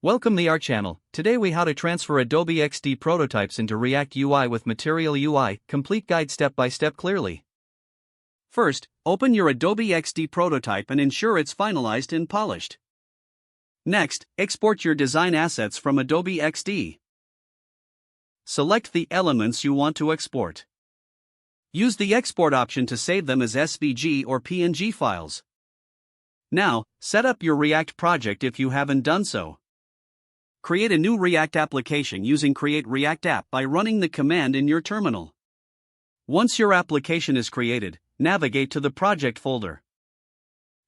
Welcome to our channel. Today we how to transfer Adobe XD prototypes into React UI with Material UI, complete guide step by step clearly. First, open your Adobe XD prototype and ensure it's finalized and polished. Next, export your design assets from Adobe XD. Select the elements you want to export. Use the export option to save them as SVG or PNG files. Now, set up your React project if you haven't done so. Create a new React application using Create React App by running the command in your terminal. Once your application is created, navigate to the project folder.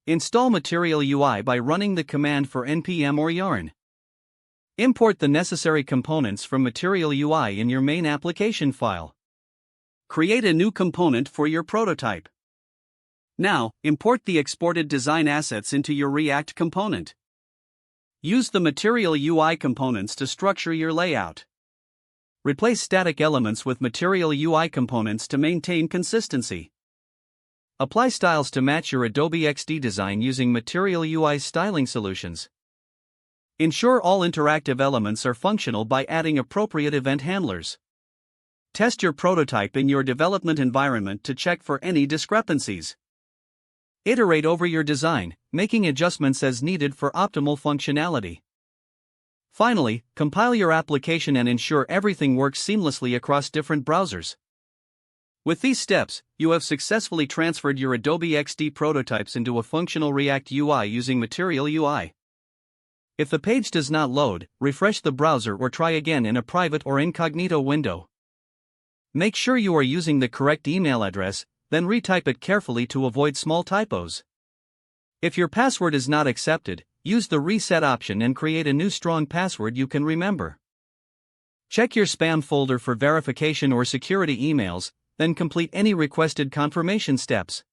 Install Material UI by running the command for npm or yarn. Import the necessary components from Material UI in your main application file. Create a new component for your prototype. Now, import the exported design assets into your React component. Use the Material UI components to structure your layout. Replace static elements with Material UI components to maintain consistency. Apply styles to match your Adobe XD design using Material UI's styling solutions. Ensure all interactive elements are functional by adding appropriate event handlers. Test your prototype in your development environment to check for any discrepancies. Iterate over your design, making adjustments as needed for optimal functionality. Finally, compile your application and ensure everything works seamlessly across different browsers. With these steps, you have successfully transferred your Adobe XD prototypes into a functional React UI using Material UI. If the page does not load, refresh the browser or try again in a private or incognito window. Make sure you are using the correct email address, then retype it carefully to avoid small typos. If your password is not accepted, use the reset option and create a new strong password you can remember. Check your spam folder for verification or security emails, then complete any requested confirmation steps.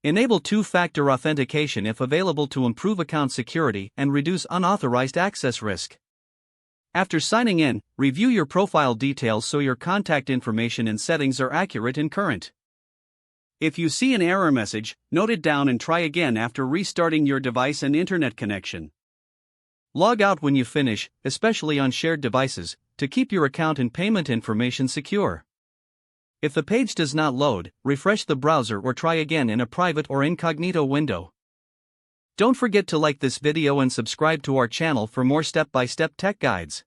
Enable two-factor authentication if available to improve account security and reduce unauthorized access risk. After signing in, review your profile details so your contact information and settings are accurate and current. If you see an error message, note it down and try again after restarting your device and internet connection. Log out when you finish, especially on shared devices, to keep your account and payment information secure. If the page does not load, refresh the browser or try again in a private or incognito window. Don't forget to like this video and subscribe to our channel for more step-by-step tech guides.